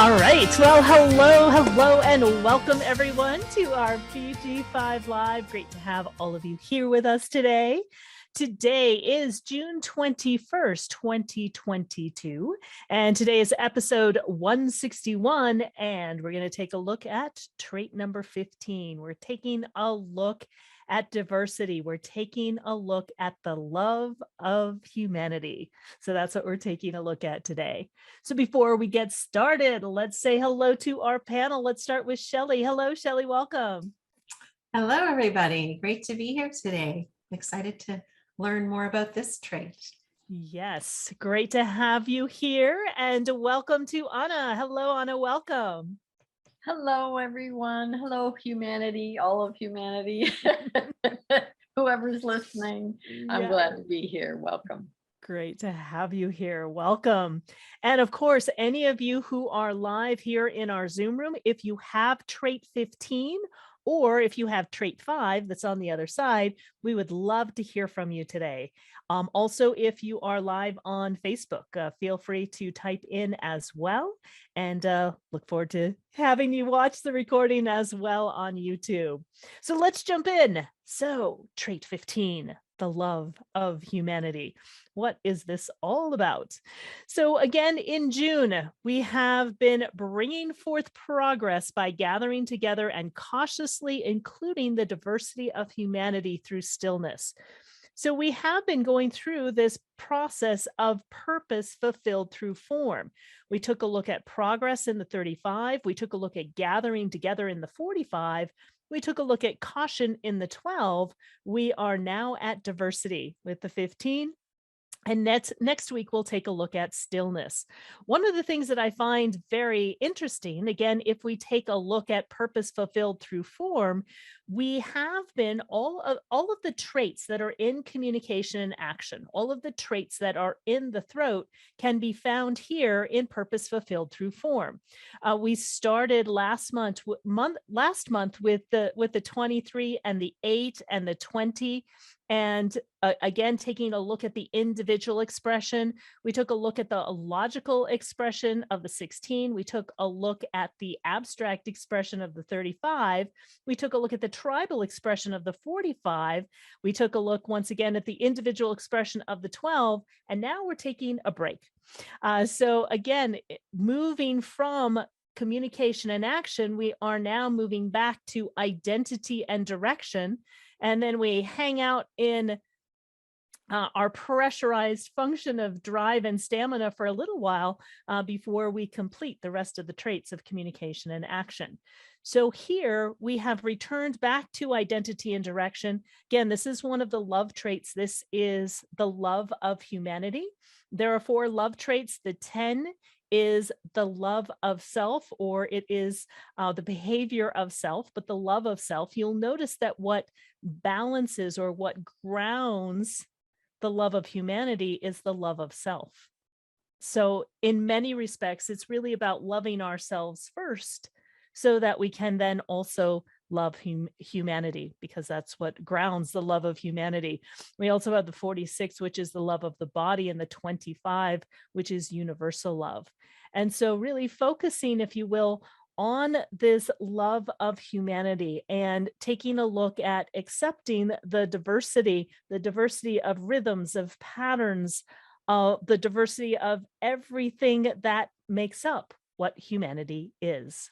All right. Well, hello, and welcome everyone to our BG5 Live. Great to have all of you here with us today. Today is June 21st, 2022, and today is episode 161, and we're going to take a look at trait number 15. We're taking a look at diversity. We're taking a look at the love of humanity. So that's what we're taking a look at today. So before we get started, let's say hello to our panel. Let's start with Shelley. Hello, Shelley, welcome. Hello, everybody. Great to be here today. I'm excited to learn more about this trait. Yes, great to have you here, and welcome to Anna. Hello, Anna, welcome. Hello, everyone. Hello, humanity, all of humanity. Whoever's listening, I'm glad to be here. Welcome. Great to have you here. Welcome. And of course, any of you who are live here in our Zoom room, if you have trait 15, or if you have trait 5 that's on the other side, we would love to hear from you today. Also, if you are live on Facebook, feel free to type in as well, and look forward to having you watch the recording as well on YouTube. So let's jump in. So trait 15, the love of humanity. What is this all about? So again, in June, we have been bringing forth progress by gathering together and cautiously including the diversity of humanity through stillness. So we have been going through this process of purpose fulfilled through form. We took a look at progress in the 35. We took a look at gathering together in the 45. We took a look at caution in the 12. We are now at diversity with the 15. And next week, we'll take a look at stillness. One of the things that I find very interesting, again, if we take a look at purpose fulfilled through form, we have been all of the traits that are in communication and action, all of the traits that are in the throat can be found here in purpose fulfilled through form. We started last month with the 23 and the 8 and the 20. And again, taking a look at the individual expression, we took a look at the logical expression of the 16. We took a look at the abstract expression of the 35. We took a look at the tribal expression of the 45. We took a look once again at the individual expression of the 12. And now we're taking a break. So again, moving from communication and action, we are now moving back to identity and direction. And then we hang out in our pressurized function of drive and stamina for a little while before we complete the rest of the traits of communication and action. So here we have returned back to identity and direction. Again, this is one of the love traits. This is the love of humanity. There are 4 love traits. The 10 is the love of self, or it is the behavior of self, but the love of self. You'll notice that what balances or what grounds the love of humanity is the love of self. So in many respects, it's really about loving ourselves first so that we can then also love humanity, because that's what grounds the love of humanity. We also have the 46, which is the love of the body, and the 25, which is universal love. And so really focusing, if you will, on this love of humanity and taking a look at accepting the diversity of rhythms, of patterns, the diversity of everything that makes up what humanity is.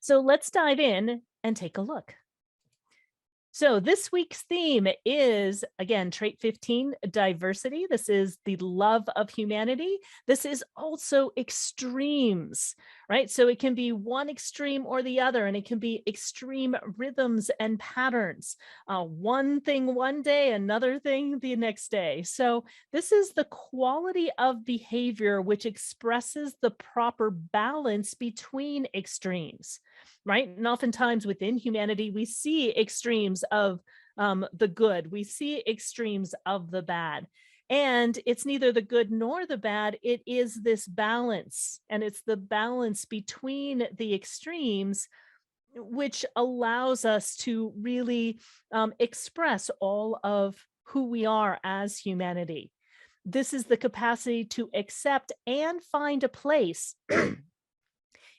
So let's dive in and take a look. So this week's theme is, again, trait 15, diversity. This is the love of humanity. This is also extremes, right? So it can be one extreme or the other, and it can be extreme rhythms and patterns. One thing one day, another thing the next day. So this is the quality of behavior which expresses the proper balance between extremes, right? And oftentimes within humanity, we see extremes of the good. We see extremes of the bad. And it's neither the good nor the bad. It is this balance. And it's the balance between the extremes which allows us to really express all of who we are as humanity. This is the capacity to accept and find a place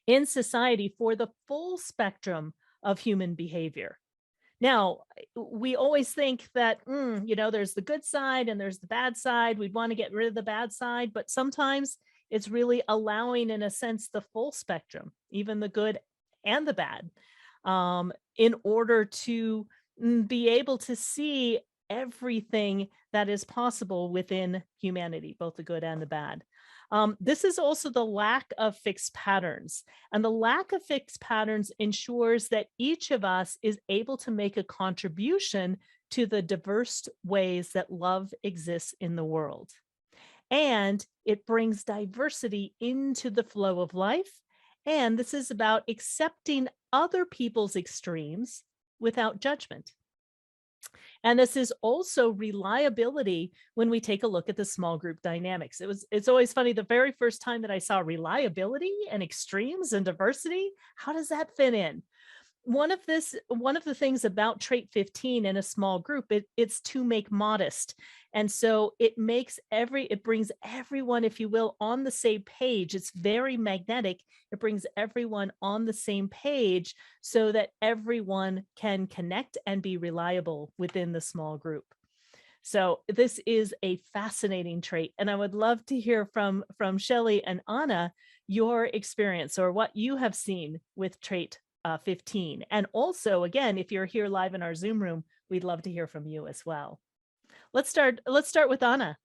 in society for the full spectrum of human behavior. Now, we always think that, there's the good side and there's the bad side. We'd want to get rid of the bad side, but sometimes it's really allowing, in a sense, the full spectrum, even the good and the bad, in order to be able to see everything that is possible within humanity, both the good and the bad. This is also the lack of fixed patterns. And the lack of fixed patterns ensures that each of us is able to make a contribution to the diverse ways that love exists in the world. And it brings diversity into the flow of life. And this is about accepting other people's extremes without judgment. And this is also reliability when we take a look at the small group dynamics. It's always funny, the very first time that I saw reliability and extremes and diversity, how does that fit in? One of the things about trait 15 in a small group, it's to make modest. And so it brings everyone, if you will, on the same page. It's very magnetic. It brings everyone on the same page so that everyone can connect and be reliable within the small group. So this is a fascinating trait. And I would love to hear from Shelley and Anna, your experience or what you have seen with trait 15. And also, again, if you're here live in our Zoom room, we'd love to hear from you as well. Let's start with Anna.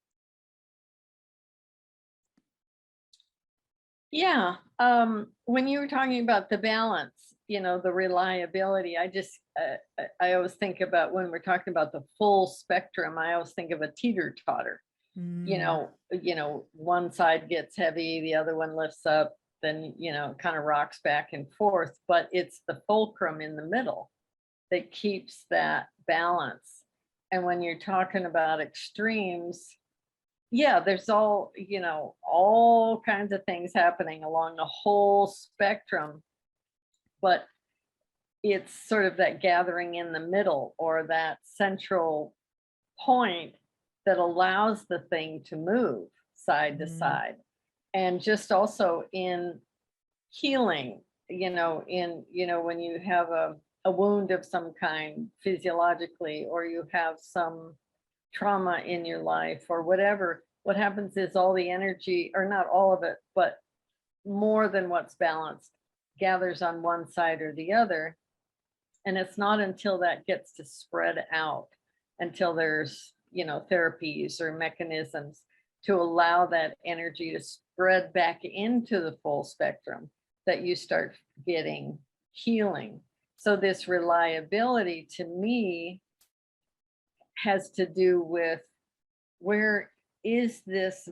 Yeah. When you were talking about the balance, the reliability, I always think about when we're talking about the full spectrum, I always think of a teeter-totter. One side gets heavy, the other one lifts up, then, kind of rocks back and forth, but it's the fulcrum in the middle that keeps that balance. And when you're talking about extremes, yeah, there's all kinds of things happening along the whole spectrum, but it's sort of that gathering in the middle or that central point that allows the thing to move side to side. And just also in healing, when you have a wound of some kind physiologically, or you have some trauma in your life or whatever, what happens is all the energy, or not all of it, but more than what's balanced, gathers on one side or the other. And it's not until that gets to spread out, until there's, therapies or mechanisms to allow that energy to spread back into the full spectrum, that you start getting healing. So this reliability, to me, has to do with where is this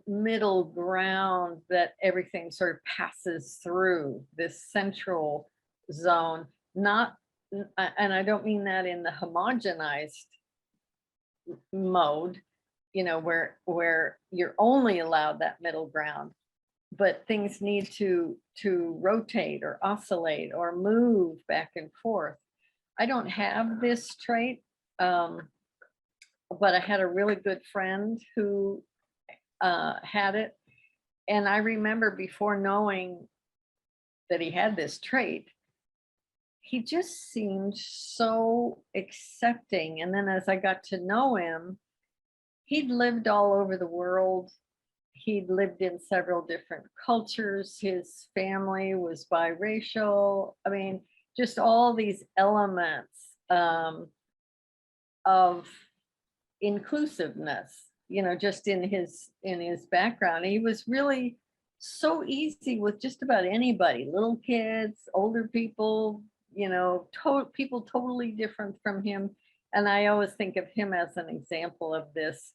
middle ground that everything sort of passes through, this central zone. Not, and I don't mean that in the homogenized mode, where you're only allowed that middle ground, but things need to rotate or oscillate or move back and forth. I don't have this trait, but I had a really good friend who had it. And I remember, before knowing that he had this trait, he just seemed so accepting. And then as I got to know him, he'd lived all over the world. He'd lived in several different cultures. His family was biracial. I mean, just all these elements of inclusiveness, just in his background. He was really so easy with just about anybody, little kids, older people, people totally different from him. And I always think of him as an example of this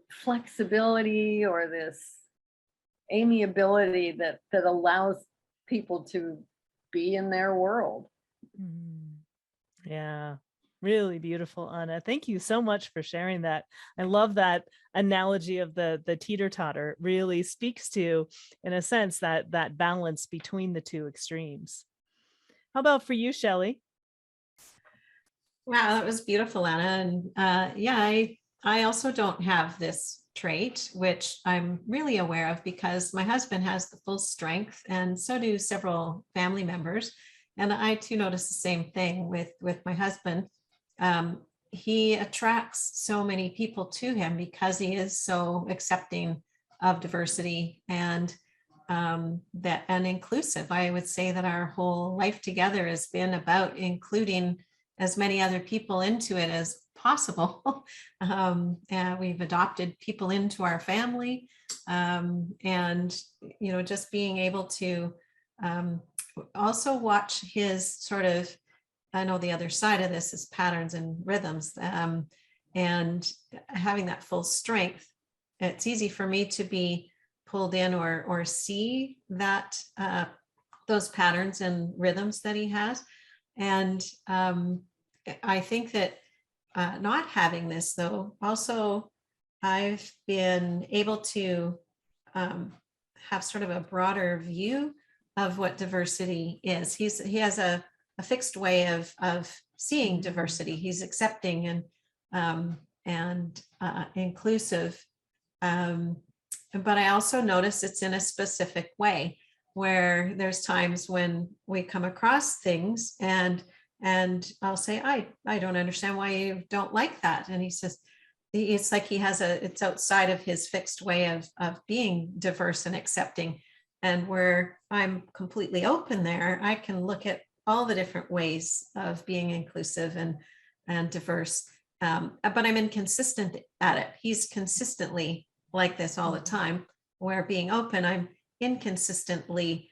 flexibility or this amiability that allows people to be in their world. Yeah, really beautiful, Anna. Thank you so much for sharing that. I love that analogy of the teeter-totter. It really speaks to, in a sense, that balance between the two extremes. How about for you, Shelley? Wow, that was beautiful, Anna. And yeah, I also don't have this trait, which I'm really aware of because my husband has the full strength, and so do several family members. And I too notice the same thing with my husband. He attracts so many people to him because he is so accepting of diversity and that and inclusive. I would say that our whole life together has been about including as many other people into it as possible. And we've adopted people into our family, and just being able to also watch his sort of, I know the other side of this is patterns and rhythms, and having that full strength. It's easy for me to be pulled in or see that those patterns and rhythms that he has. And I think that not having this, though, also I've been able to have sort of a broader view of what diversity is. He has a fixed way of seeing diversity. He's accepting and inclusive. But I also notice it's in a specific way, where there's times when we come across things and I'll say, I don't understand why you don't like that. And he says, it's like it's outside of his fixed way of being diverse and accepting. And where I'm completely open there, I can look at all the different ways of being inclusive and diverse. But I'm inconsistent at it. He's consistently like this all the time, where being open, I'm inconsistently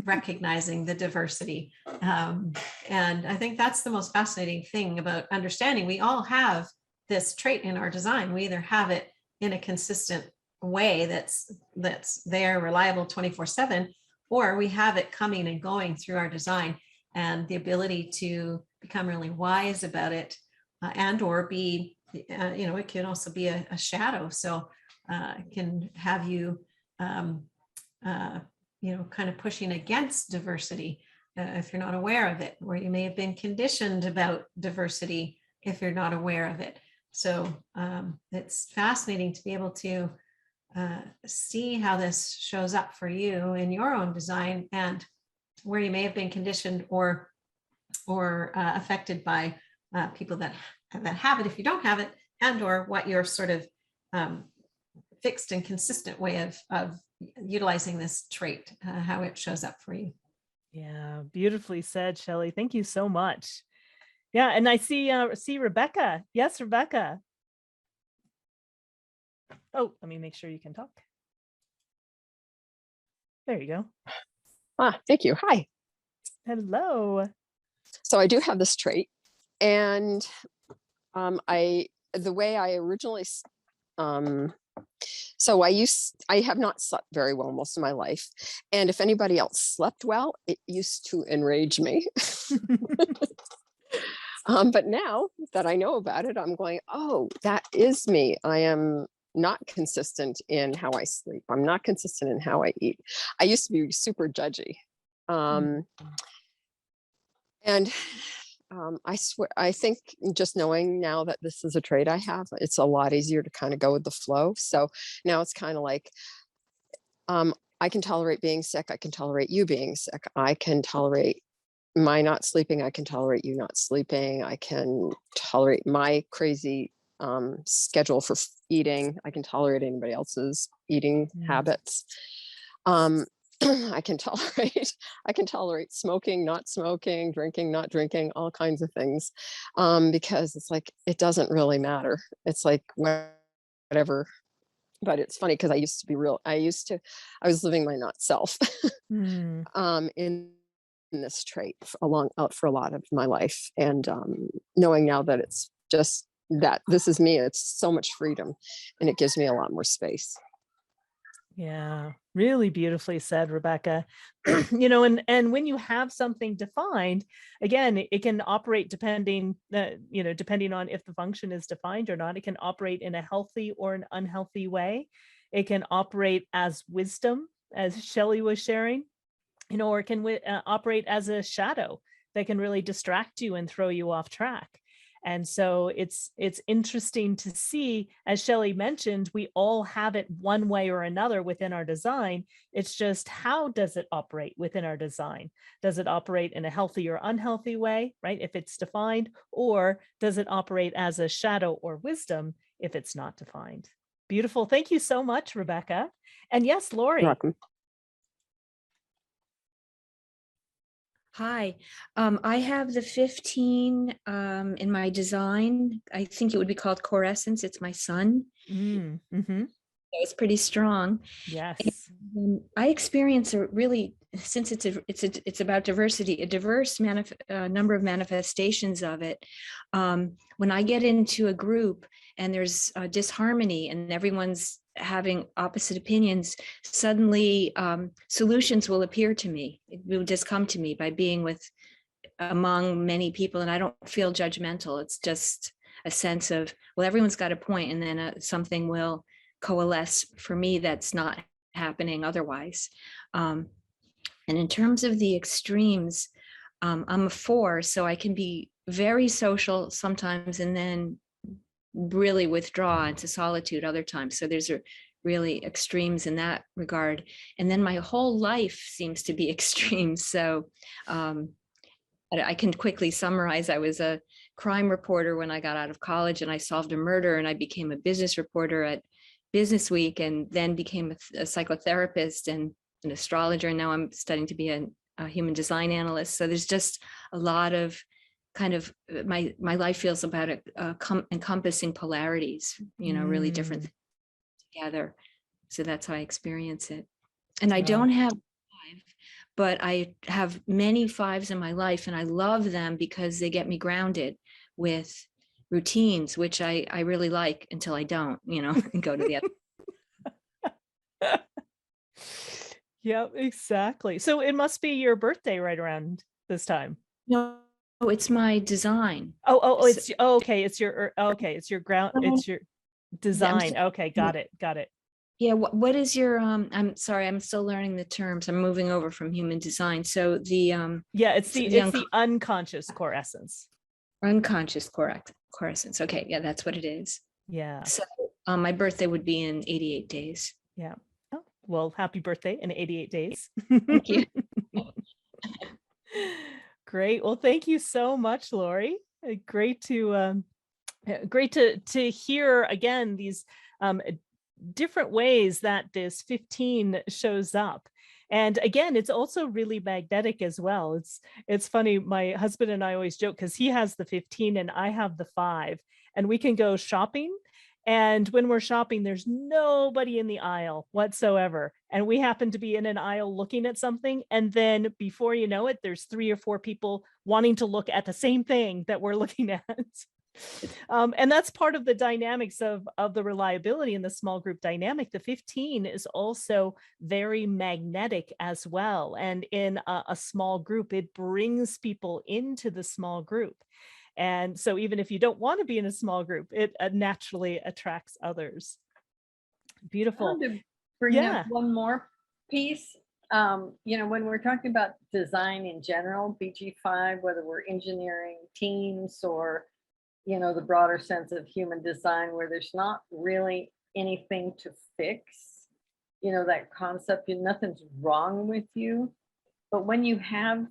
recognizing the diversity. And I think that's the most fascinating thing about understanding. We all have this trait in our design. We either have it in a consistent way that's there, reliable 24/7, or we have it coming and going through our design, and the ability to become really wise about it, and or be, it can also be a shadow. So it can have you, kind of pushing against diversity if you're not aware of it, or you may have been conditioned about diversity if you're not aware of it. So it's fascinating to be able to see how this shows up for you in your own design, and where you may have been conditioned or affected by people that have it if you don't have it, and or what your sort of fixed and consistent way of utilizing this trait, how it shows up for you. Yeah, beautifully said, Shelley. Thank you so much. Yeah, and I see Rebecca. Yes, Rebecca. Oh, let me make sure you can talk. There you go. Thank you. Hi. Hello. So I do have this trait, and the way I originally, so I have not slept very well most of my life, and if anybody else slept well, it used to enrage me. But now that I know about it, I'm going, oh, that is me. I am not consistent in how I sleep. I'm not consistent in how I eat. I used to be super judgy. And I swear, I think just knowing now that this is a trait I have, it's a lot easier to kind of go with the flow. So now it's kind of like, I can tolerate being sick. I can tolerate you being sick. I can tolerate my not sleeping. I can tolerate you not sleeping. I can tolerate my crazy schedule for eating. I can tolerate anybody else's eating habits. I can tolerate smoking, not smoking, drinking, not drinking, all kinds of things, because it's like, it doesn't really matter. It's like whatever. But it's funny because I was living my not self in this trait out for a lot of my life. And knowing now that it's just that this is me, it's so much freedom, and it gives me a lot more space. Yeah, really beautifully said, Rebecca. And when you have something defined, again, it can operate depending on if the function is defined or not. It can operate in a healthy or an unhealthy way. It can operate as wisdom, as Shelley was sharing, or it can operate as a shadow that can really distract you and throw you off track. And so it's interesting to see, as Shelley mentioned, we all have it one way or another within our design. It's just, how does it operate within our design? Does it operate in a healthy or unhealthy way, right? If it's defined, or does it operate as a shadow or wisdom if it's not defined? Beautiful. Thank you so much, Rebecca. And yes, You're Lori. welcome. Hi, I have the 15 in my design. I think it would be called Core Essence. It's my son. Mm-hmm. So it's pretty strong. Yes. I experience a really, since it's about diversity, a diverse number of manifestations of it. When I get into a group and there's disharmony and everyone's having opposite opinions, suddenly solutions will appear to me. It will just come to me by being among many people, and I don't feel judgmental. It's just a sense of, well, everyone's got a point, and then something will coalesce for me that's not happening otherwise. And in terms of the extremes, I'm a 4, so I can be very social sometimes and then really withdraw into solitude other times. So there's really extremes in that regard. And then my whole life seems to be extremes. So I can quickly summarize. I was a crime reporter when I got out of college, and I solved a murder, and I became a business reporter at Business Week, and then became a psychotherapist and an astrologer. And now I'm studying to be a human design analyst. So there's just a lot of kind of my life feels about encompassing polarities, really different things together. So that's how I experience it. And I don't have 5, but I have many 5s in my life, and I love them because they get me grounded with routines, which I really like until I don't, and go to the other. Yep, exactly. So it must be your birthday right around this time. No, it's my design. Okay. It's your ground. It's your design. Okay, got it. Yeah, what is your I'm sorry, I'm still learning the terms. I'm moving over from human design. So the it's the unconscious core essence. Unconscious core essence. Okay, yeah, that's what it is. Yeah. So my birthday would be in 88 days. Yeah. Oh, well, happy birthday in 88 days. Thank you. Great. Well, thank you so much, Lori. Great to hear again these different ways that this 15 shows up. And again, it's also really magnetic as well. It's funny. My husband and I always joke, because he has the 15 and I have the 5, and we can go shopping. And when we're shopping, there's nobody in the aisle whatsoever. And we happen to be in an aisle looking at something. And then before you know it, there's 3 or 4 people wanting to look at the same thing that we're looking at. And that's part of the dynamics of the reliability in the small group dynamic. The 15 is also very magnetic as well. And in a small group, it brings people into the small group. And so even if you don't want to be in a small group, it naturally attracts others. Beautiful. I wanted to bring up one more piece. When we're talking about design in general, BG5, whether we're engineering teams or the broader sense of human design, where there's not really anything to fix, that concept, nothing's wrong with you. But when you have,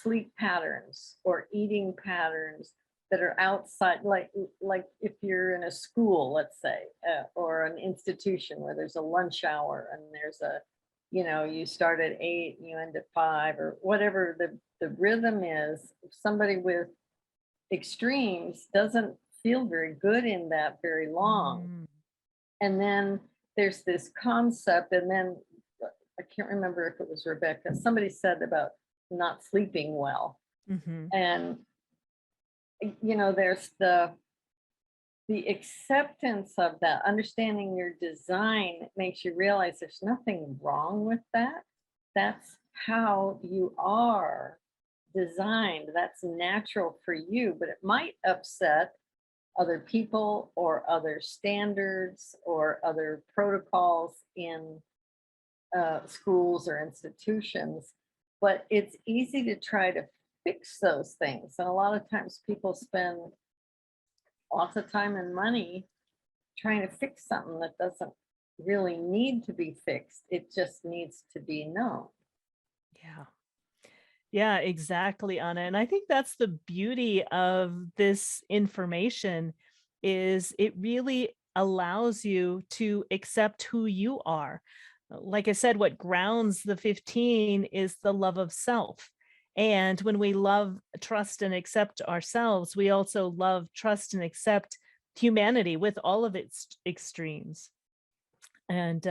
sleep patterns or eating patterns that are outside, like if you're in a school, let's say, or an institution where there's a lunch hour and there's you start at 8 and you end at 5, or whatever the rhythm is, somebody with extremes doesn't feel very good in that very long. And then there's this concept, and then I can't remember if it was Rebecca, somebody said about not sleeping well. And there's the acceptance of that, understanding your design makes you realize there's nothing wrong with that. That's how you are designed. That's natural for you, but it might upset other people or other standards or other protocols in schools or institutions. But it's easy to try to fix those things. And a lot of times people spend lots of time and money trying to fix something that doesn't really need to be fixed. It just needs to be known. Yeah. Yeah, exactly, Anna. And I think that's the beauty of this information is it really allows you to accept who you are. Like I said, what grounds the 15 is the love of self. And when we love, trust, and accept ourselves, we also love, trust, and accept humanity with all of its extremes. And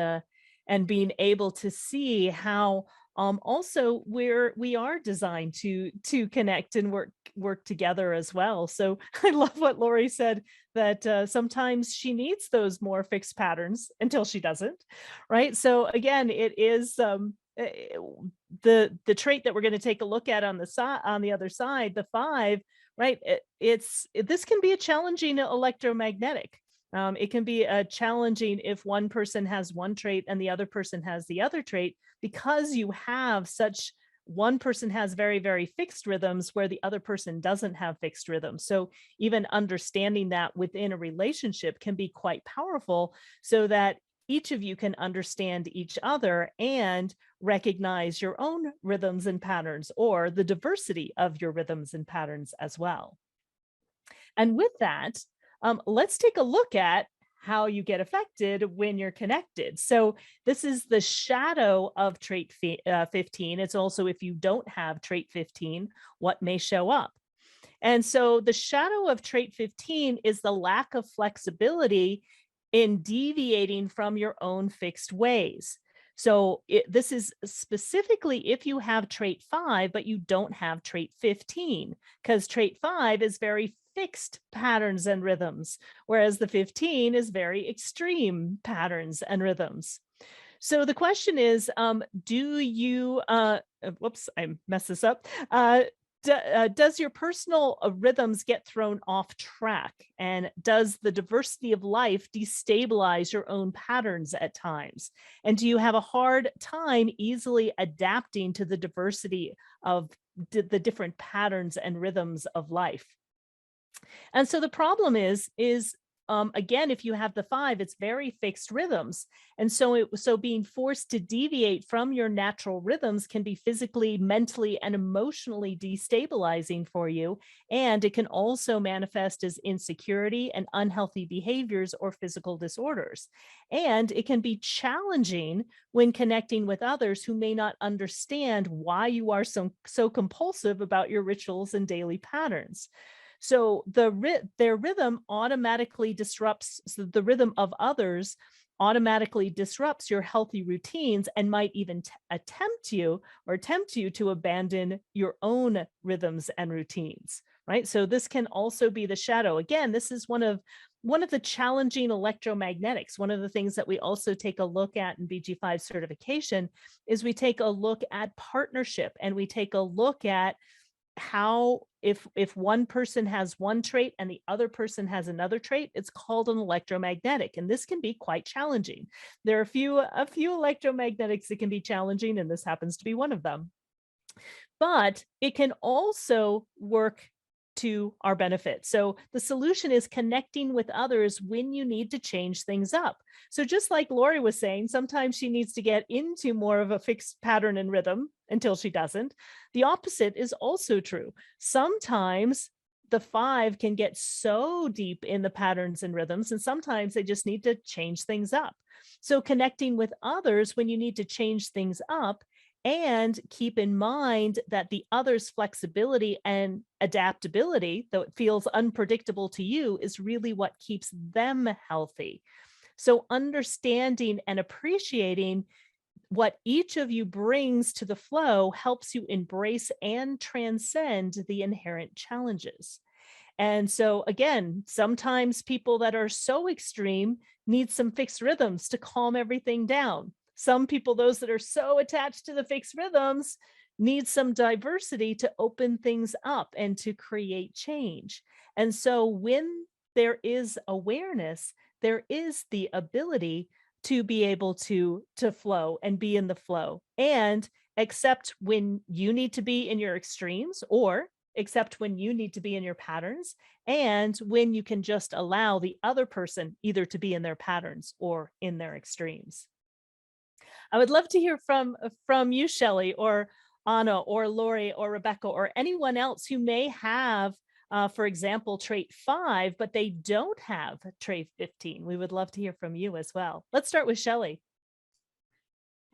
being able to see how also we are designed to connect and work together as well. So I love what Lori said, that sometimes she needs those more fixed patterns until she doesn't, right? So again, it is the trait that we're going to take a look at on the side, on the other side, the 5, right? This can be a challenging electromagnetic. It can be challenging if one person has one trait and the other person has the other trait, because you have such, one person has very, very fixed rhythms where the other person doesn't have fixed rhythms. So even understanding that within a relationship can be quite powerful, so that each of you can understand each other and recognize your own rhythms and patterns, or the diversity of your rhythms and patterns as well. And with that, let's take a look at how you get affected when you're connected. So this is the shadow of trait 15. It's also, if you don't have trait 15, what may show up. And so the shadow of trait 15 is the lack of flexibility in deviating from your own fixed ways. So this is specifically if you have trait 5, but you don't have trait 15, because trait 5 is very fixed patterns and rhythms, whereas the 15 is very extreme patterns and rhythms. So the question is, do you, whoops, I messed this up. Does your personal rhythms get thrown off track? And does the diversity of life destabilize your own patterns at times? And do you have a hard time easily adapting to the diversity of the different patterns and rhythms of life? And so the problem is again, if you have the 5, it's very fixed rhythms. And so being forced to deviate from your natural rhythms can be physically, mentally, and emotionally destabilizing for you. And it can also manifest as insecurity and unhealthy behaviors or physical disorders. And it can be challenging when connecting with others who may not understand why you are so compulsive about your rituals and daily patterns. So their rhythm automatically disrupts, so the rhythm of others automatically disrupts your healthy routines, and might even tempt you to abandon your own rhythms and routines, right? So this can also be the shadow. Again, this is one of the challenging electromagnetics. One of the things that we also take a look at in BG5 certification is we take a look at partnership, and we take a look at how, if one person has one trait and the other person has another trait, it's called an electromagnetic, and this can be quite challenging. There are a few electromagnetics that can be challenging, and this happens to be one of them. But it can also work to our benefit. So the solution is connecting with others when you need to change things up. So just like Lori was saying, sometimes she needs to get into more of a fixed pattern and rhythm until she doesn't. The opposite is also true. Sometimes the 5 can get so deep in the patterns and rhythms, and sometimes they just need to change things up. So connecting with others when you need to change things up, and keep in mind that the other's flexibility and adaptability, though it feels unpredictable to you, is really what keeps them healthy. So understanding and appreciating what each of you brings to the flow helps you embrace and transcend the inherent challenges. And so again, sometimes people that are so extreme need some fixed rhythms to calm everything down. Some people, those that are so attached to the fixed rhythms, need some diversity to open things up and to create change. And so when there is awareness, there is the ability to be able to flow and be in the flow. And accept when you need to be in your extremes, or accept when you need to be in your patterns, and when you can just allow the other person either to be in their patterns or in their extremes. I would love to hear from you, Shelley, or Anna, or Lori, or Rebecca, or anyone else who may have, for example, trait 5, but they don't have trait 15. We would love to hear from you as well. Let's start with Shelley.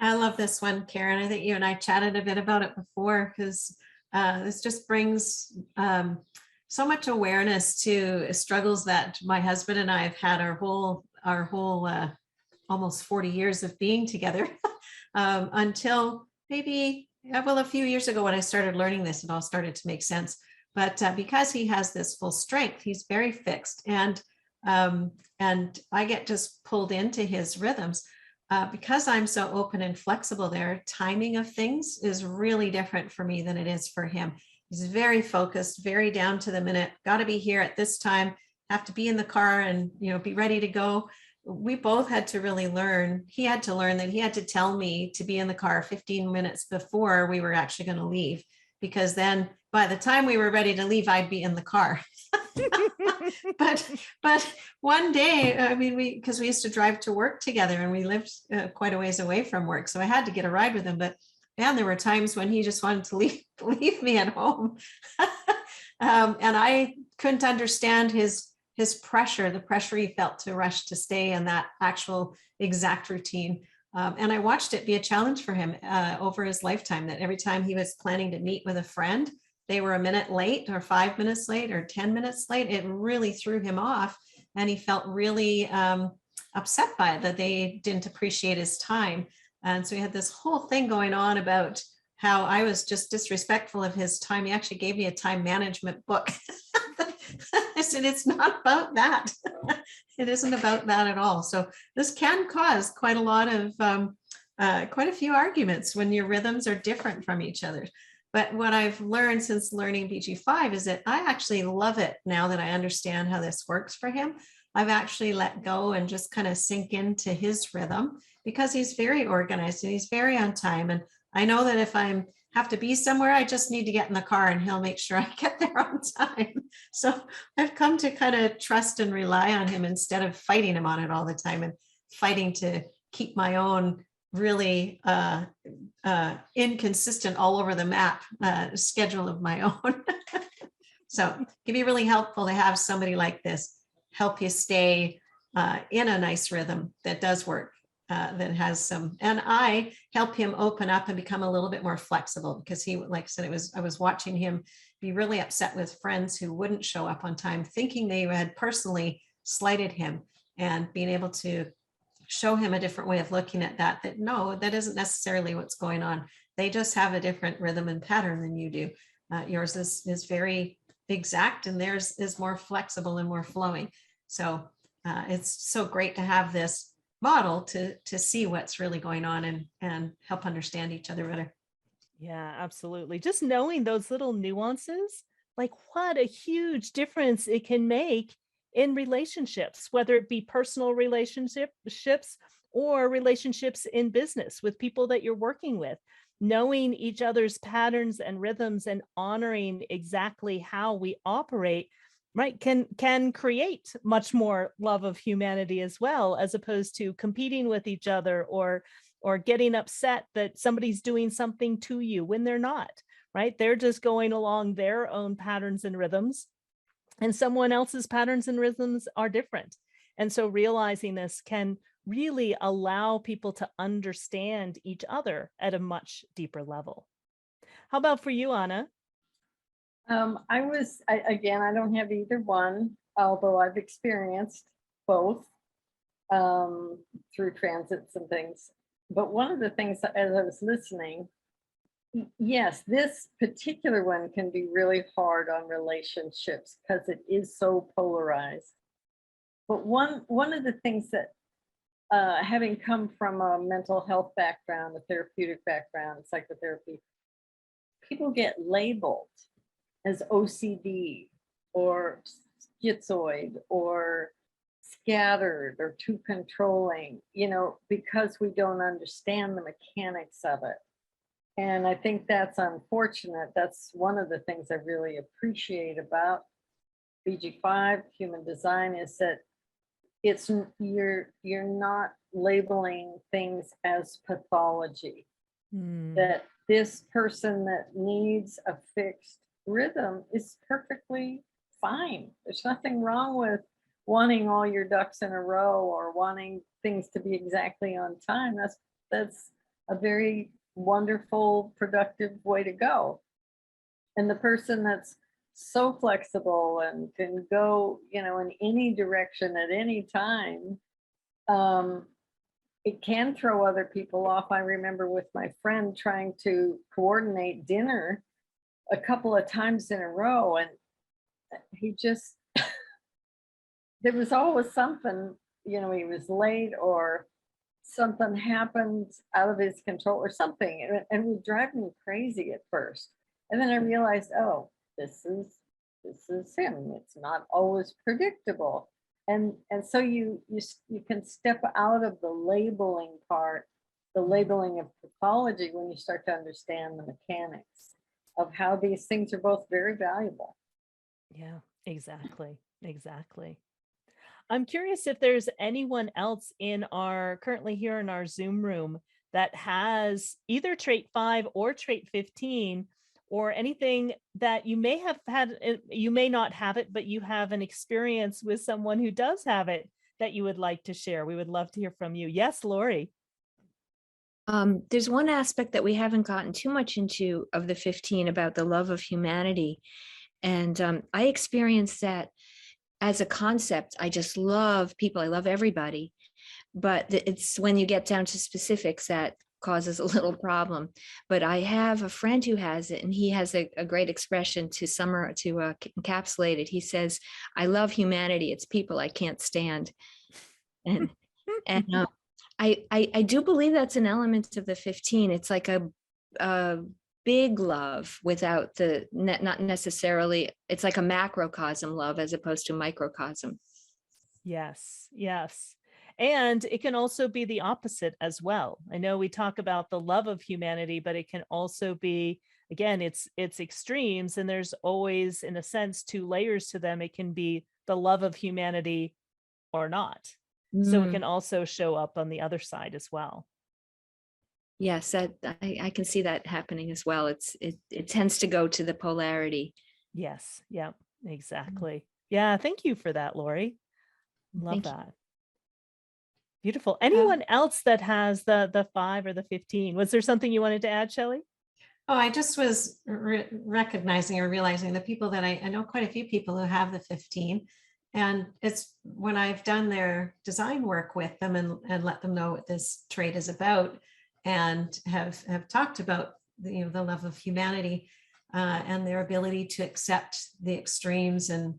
I love this one, Karen. I think you and I chatted a bit about it before, because this just brings so much awareness to struggles that my husband and I have had our whole almost 40 years of being together, until maybe, well, a few years ago when I started learning this, it all started to make sense. But because he has this full strength, he's very fixed, and I get just pulled into his rhythms. Because I'm so open and flexible there, timing of things is really different for me than it is for him. He's very focused, very down to the minute, got to be here at this time, have to be in the car and, be ready to go. We both had to really learn. He had to learn that he had to tell me to be in the car 15 minutes before we were actually going to leave, because then by the time we were ready to leave, I'd be in the car. but one day, I mean, because we used to drive to work together, and we lived quite a ways away from work, so I had to get a ride with him. But man, there were times when he just wanted to leave me at home, and I couldn't understand his pressure, the pressure he felt to rush to stay in that actual exact routine. And I watched it be a challenge for him over his lifetime, that every time he was planning to meet with a friend, they were a minute late or 5 minutes late or 10 minutes late. It really threw him off, and he felt really upset by it, that they didn't appreciate his time. And so he had this whole thing going on about how I was just disrespectful of his time. He actually gave me a time management book. I said, it's not about that. It isn't about that at all. So this can cause quite a lot of, quite a few arguments when your rhythms are different from each other. But what I've learned since learning BG5 is that I actually love it now that I understand how this works for him. I've actually let go and just kind of sink into his rhythm, because he's very organized and he's very on time. And I know that if I have to be somewhere, I just need to get in the car and he'll make sure I get there on time. So I've come to kind of trust and rely on him instead of fighting him on it all the time, and fighting to keep my own really inconsistent, all over the map schedule of my own. So it can be really helpful to have somebody like this help you stay in a nice rhythm that does work, that has some, and I help him open up and become a little bit more flexible, because he, like I said, I was watching him be really upset with friends who wouldn't show up on time, thinking they had personally slighted him, and being able to show him a different way of looking at that no, that isn't necessarily what's going on. They just have a different rhythm and pattern than you do. Yours is very exact, and theirs is more flexible and more flowing. So it's so great to have this model to see what's really going on, and help understand each other better. Yeah, absolutely. Just knowing those little nuances, like what a huge difference it can make in relationships, whether it be personal relationships or relationships in business with people that you're working with. Knowing each other's patterns and rhythms and honoring exactly how we operate, right, can create much more love of humanity as well, as opposed to competing with each other, or getting upset that somebody's doing something to you when they're not, right? They're just going along their own patterns and rhythms, and someone else's patterns and rhythms are different. And so realizing this can really allow people to understand each other at a much deeper level. How about for you, Anna? Again, I don't have either one, although I've experienced both through transits and things. But one of the things, as I was listening, yes, this particular one can be really hard on relationships because it is so polarized. But one of the things that, having come from a mental health background, a therapeutic background, psychotherapy, people get labeled as OCD or schizoid or scattered or too controlling, because we don't understand the mechanics of it. And I think that's unfortunate. That's one of the things I really appreciate about BG5 human design is that you're not labeling things as pathology. Hmm. That this person that needs a fixed rhythm is perfectly fine. There's nothing wrong with wanting all your ducks in a row or wanting things to be exactly on time. That's a very wonderful, productive way to go. And the person that's so flexible and can go, in any direction at any time, it can throw other people off. I remember with my friend trying to coordinate dinner a couple of times in a row, and he just, there was always something, he was late or something happened out of his control or something, and it would drive me crazy at first. And then I realized, oh, this is him. It's not always predictable. And so you can step out of the labeling part, the labeling of pathology, when you start to understand the mechanics of how these things are both very valuable. Yeah, exactly. Exactly. I'm curious if there's anyone else currently here in our Zoom room that has either trait 5 or trait 15, or anything that you may have had. You may not have it, but you have an experience with someone who does have it that you would like to share. We would love to hear from you. Yes, Lori. There's one aspect that we haven't gotten too much into of the 15 about the love of humanity. And I experienced that as a concept. I just love people. I love everybody. But it's when you get down to specifics that causes a little problem. But I have a friend who has it, and he has a great expression to encapsulate it. He says, "I love humanity. It's people I can't stand." And and I do believe that's an element of the 15. It's like a big love without not necessarily, it's like a macrocosm love as opposed to microcosm. Yes, yes. And it can also be the opposite as well. I know we talk about the love of humanity, but it can also be, again, it's extremes, and there's always, in a sense, two layers to them. It can be the love of humanity or not. So it Mm, can also show up on the other side as well. yes, I can see that happening as well. It tends to go to the polarity. Yes, yeah, exactly. Yeah, thank you for that, Lori. Love Thank you. that. Beautiful. Um, Anyone else that has the 5 or the 15? Was there something you wanted to add, Shelley? Oh, I just was recognizing or realizing the people that I know quite a few people who have the 15. And it's when I've done their design work with them and let them know what this trait is about, and have talked about the love of humanity and their ability to accept the extremes and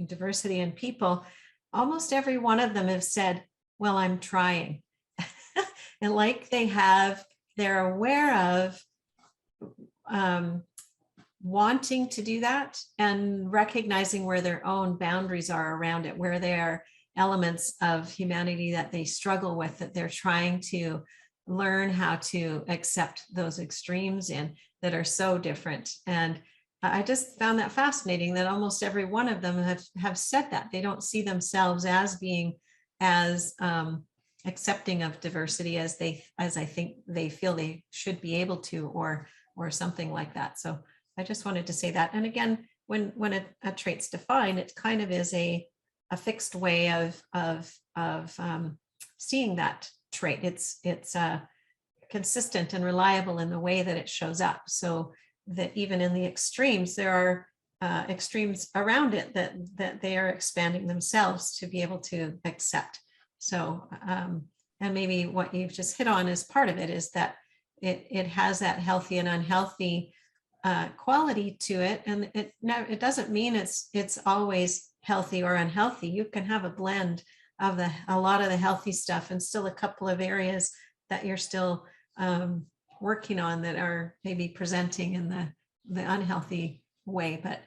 diversity in people. Almost every one of them have said, well, I'm trying. And like they're aware of wanting to do that and recognizing where their own boundaries are around it, where there are elements of humanity that they struggle with, that they're trying to learn how to accept those extremes in, that are so different. And I just found that fascinating that almost every one of them have said that they don't see themselves as being as accepting of diversity as I think they feel they should be able to, or something like that. So I just wanted to say that. And again, when a trait's defined, it kind of is a fixed way of seeing that trait. It's consistent and reliable in the way that it shows up. So that even in the extremes, there are extremes around it that they are expanding themselves to be able to accept. So, and maybe what you've just hit on is part of it, is that it has that healthy and unhealthy quality to it. And it doesn't mean it's always healthy or unhealthy. You can have a blend of a lot of the healthy stuff and still a couple of areas that you're still working on that are maybe presenting in the unhealthy way. But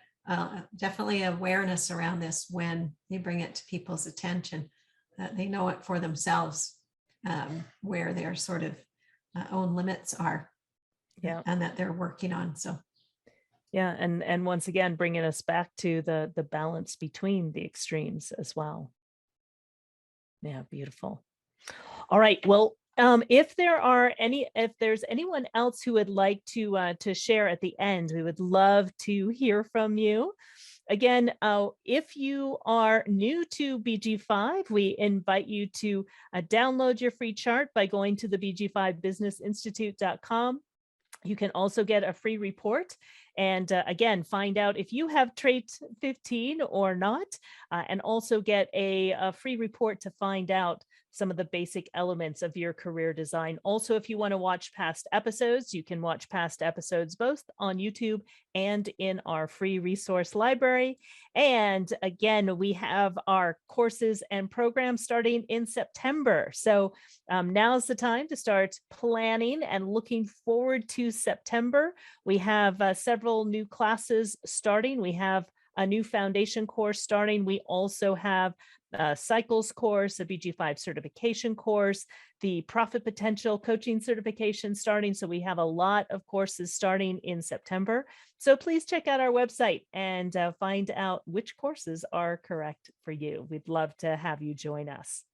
definitely awareness around this when you bring it to people's attention, that they know it for themselves, where their sort of own limits are. Yeah. and that they're working on. So Yeah. And once again, bringing us back to the balance between the extremes as well. Yeah. Beautiful. All right. Well, if there's anyone else who would like to share at the end, we would love to hear from you. Again, if you are new to BG5, we invite you to download your free chart by going to the BG5businessinstitute.com. You can also get a free report and again, find out if you have trait 15 or not, and also get a free report to find out some of the basic elements of your career design. Also, if you want to watch past episodes, you can watch past episodes both on YouTube and in our free resource library. And again, we have our courses and programs starting in September. So now's the time to start planning and looking forward to September. We have several new classes starting. We have a new foundation course starting. We also have a cycles course, a BG5 certification course, the profit potential coaching certification starting. So we have a lot of courses starting in September. So please check out our website and find out which courses are correct for you. We'd love to have you join us.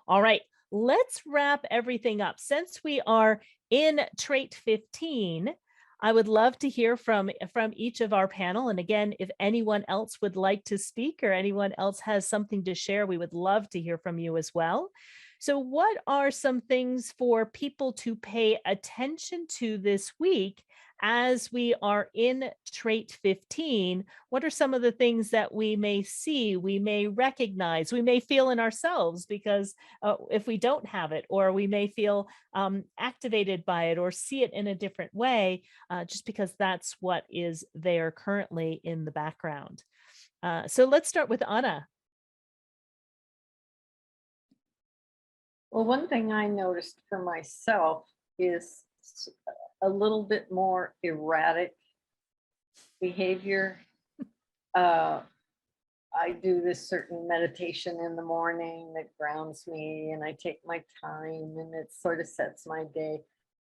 All right, let's wrap everything up. Since we are in trait 15, I would love to hear from each of our panel. And again, if anyone else would like to speak or anyone else has something to share, we would love to hear from you as well. So what are some things for people to pay attention to this week as we are in trait 15? What are some of the things that we may see, we may recognize, we may feel in ourselves because if we don't have it, or we may feel activated by it or see it in a different way, just because that's what is there currently in the background. So let's start with Anna. Well, one thing I noticed for myself is a little bit more erratic behavior. I do this certain meditation in the morning that grounds me, and I take my time, and it sort of sets my day.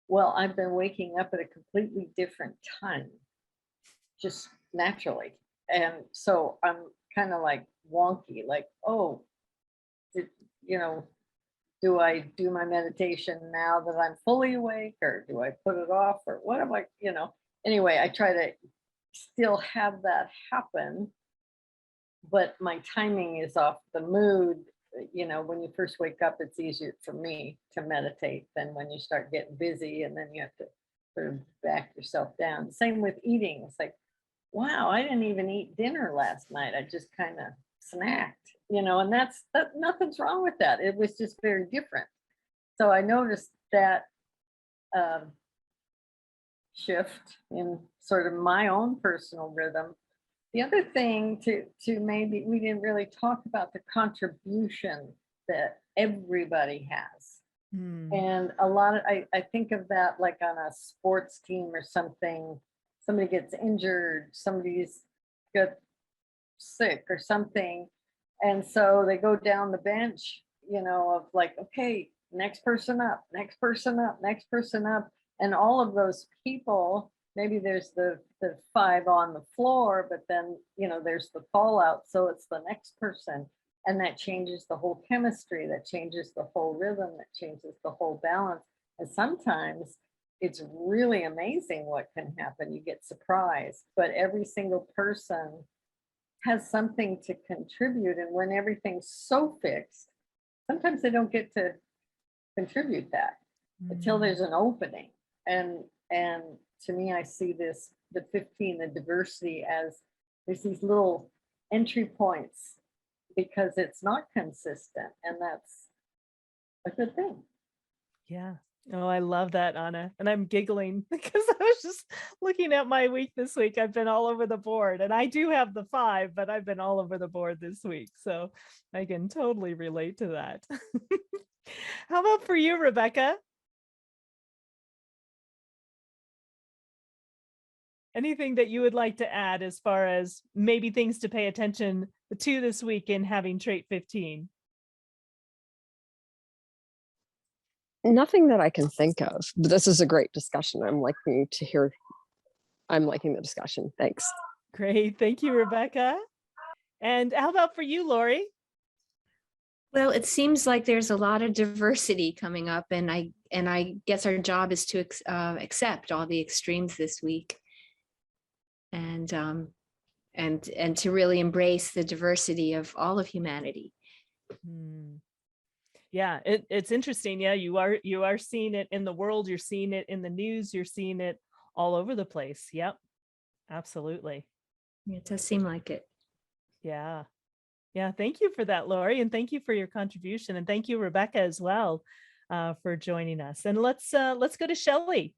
Well, I've been waking up at a completely different time, just naturally. And so I'm kind of like wonky, like, oh, you know, do I do my meditation now that I'm fully awake, or do I put it off, or what am I, anyway, I try to still have that happen, but my timing is off. The mood, when you first wake up, it's easier for me to meditate than when you start getting busy and then you have to sort of back yourself down. Same with eating. It's like, wow, I didn't even eat dinner last night. I just kind of snacked, and that's nothing's wrong with that. It was just very different. So I noticed that shift in sort of my own personal rhythm. The other thing to maybe, we didn't really talk about the contribution that everybody has. And a lot of, I think of that like on a sports team or something. Somebody gets injured, somebody's got sick or something, and so they go down the bench, of like, okay, next person up, next person up, next person up. And all of those people, maybe there's the 5 on the floor, but then, there's the fallout. So it's the next person. And that changes the whole chemistry, that changes the whole rhythm, that changes the whole balance. And sometimes it's really amazing what can happen. You get surprised, but every single person has something to contribute. And when everything's so fixed, sometimes they don't get to contribute that until there's an opening. And to me, I see this, the 15, the diversity, as there's these little entry points because it's not consistent, and that's a good thing. Yeah. Oh, I love that, Anna. And I'm giggling because I was just looking at my week this week. I've been all over the board, and I do have the 5, but I've been all over the board this week. So I can totally relate to that. How about for you, Rebecca? Anything that you would like to add as far as maybe things to pay attention to this week in having trait 15? Nothing that I can think of, but this is a great discussion. I'm liking the discussion. Thanks. Great. Thank you, Rebecca. And how about for you, Lori? Well, it seems like there's a lot of diversity coming up, and I guess our job is to accept all the extremes this week, and to really embrace the diversity of all of humanity. Yeah, it's interesting. Yeah, you are seeing it in the world. You're seeing it in the news. You're seeing it all over the place. Yep, absolutely. It does seem like it. Yeah. Yeah, thank you for that, Lori, and thank you for your contribution, and thank you, Rebecca, as well, for joining us. And let's go to Shelley.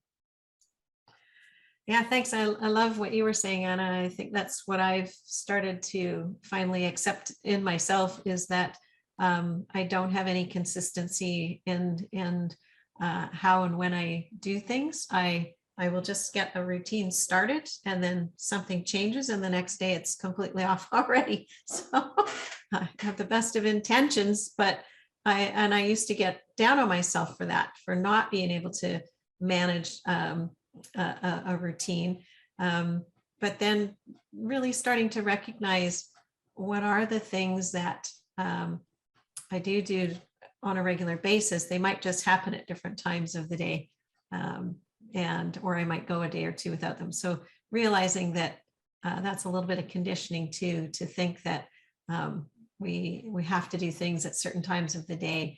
Yeah, thanks. I love what you were saying, Anna. I think that's what I've started to finally accept in myself, is that I don't have any consistency in how and when I do things. I will just get a routine started, and then something changes, and the next day it's completely off already. So I have the best of intentions, but I used to get down on myself for that, for not being able to manage a routine. But then really starting to recognize what are the things that I do on a regular basis. They might just happen at different times of the day. Or I might go a day or two without them. So realizing that that's a little bit of conditioning too, to think that we have to do things at certain times of the day.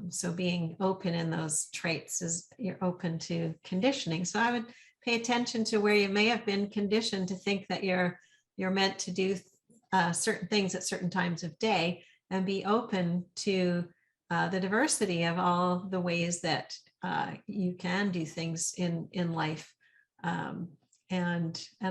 So being open in those traits is you're open to conditioning. So I would pay attention to where you may have been conditioned to think that you're meant to do certain things at certain times of day, and be open to the diversity of all the ways that you can do things in life, and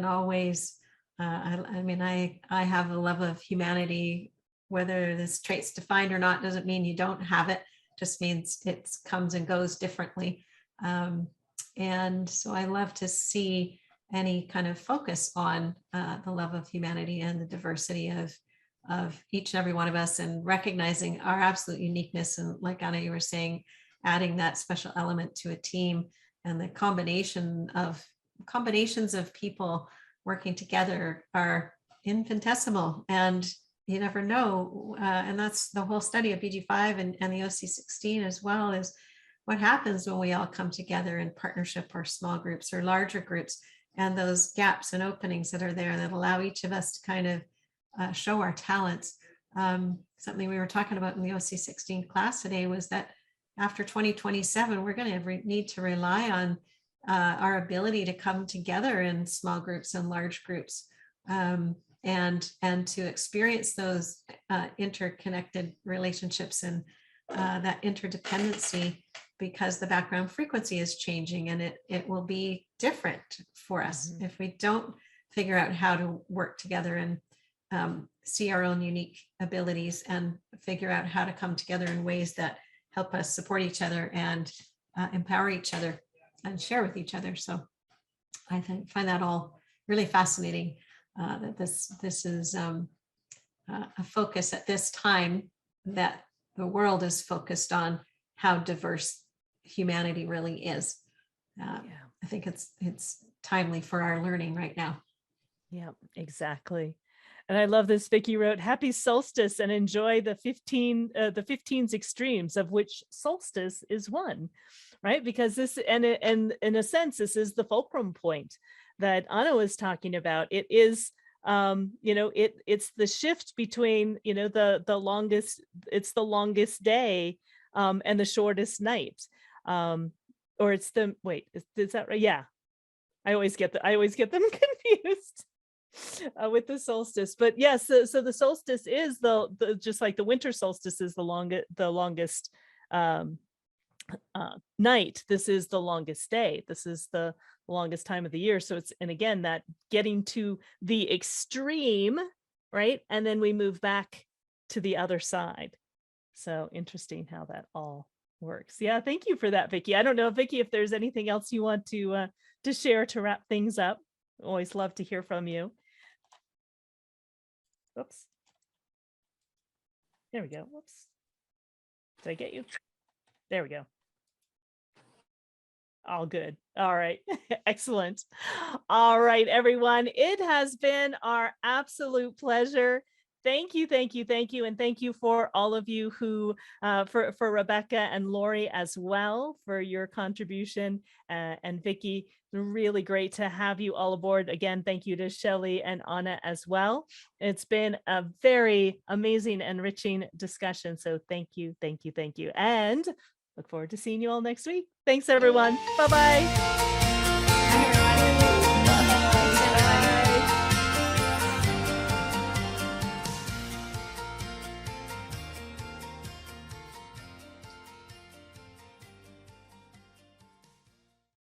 always. I have a love of humanity. Whether this trait's defined or not doesn't mean you don't have it. Just means it comes and goes differently. And so I love to see any kind of focus on the love of humanity and the diversity of each and every one of us, and recognizing our absolute uniqueness. And like Anna, you were saying, adding that special element to a team, and the combinations of people working together are infinitesimal, and you never know. And that's the whole study of BG5 and the OC16 as well, is what happens when we all come together in partnership, or small groups or larger groups, and those gaps and openings that are there that allow each of us to kind of show our talents. Something we were talking about in the OC16 class today was that after 2027, we're going to need to rely on our ability to come together in small groups and large groups, and to experience those interconnected relationships and that interdependency, because the background frequency is changing, and it will be different for us if we don't figure out how to work together and see our own unique abilities, and figure out how to come together in ways that help us support each other and empower each other and share with each other. So I find that all really fascinating, that this is a focus at this time, that the world is focused on how diverse humanity really is. I think it's timely for our learning right now. Yeah, exactly. And I love this. Vicky wrote, "Happy solstice, and enjoy the 15's extremes, of which solstice is one," right? Because this, and in a sense, this is the fulcrum point that Anna was talking about. It is, it's the shift between, the longest, it's the longest day, and the shortest night, or it's the, wait, is that right? Yeah, I always get them confused. With the solstice, but yes, so the solstice is the just like the winter solstice is the longest night. This is the longest day. This is the longest time of the year. So it's, and again, that getting to the extreme, right? And then we move back to the other side. So interesting how that all works. Yeah, thank you for that, Vicky. I don't know, Vicky, if there's anything else you want to share to wrap things up. Always love to hear from you. Oops. There we go. Whoops. Did I get you? There we go. All good. All right. Excellent. All right, everyone. It has been our absolute pleasure. Thank you, thank you, thank you. And thank you for all of you who, for Rebecca and Lori as well, for your contribution. And Vicky, really great to have you all aboard. Again, thank you to Shelley and Anna as well. It's been a very amazing, enriching discussion. So thank you, thank you, thank you. And look forward to seeing you all next week. Thanks, everyone. Bye-bye.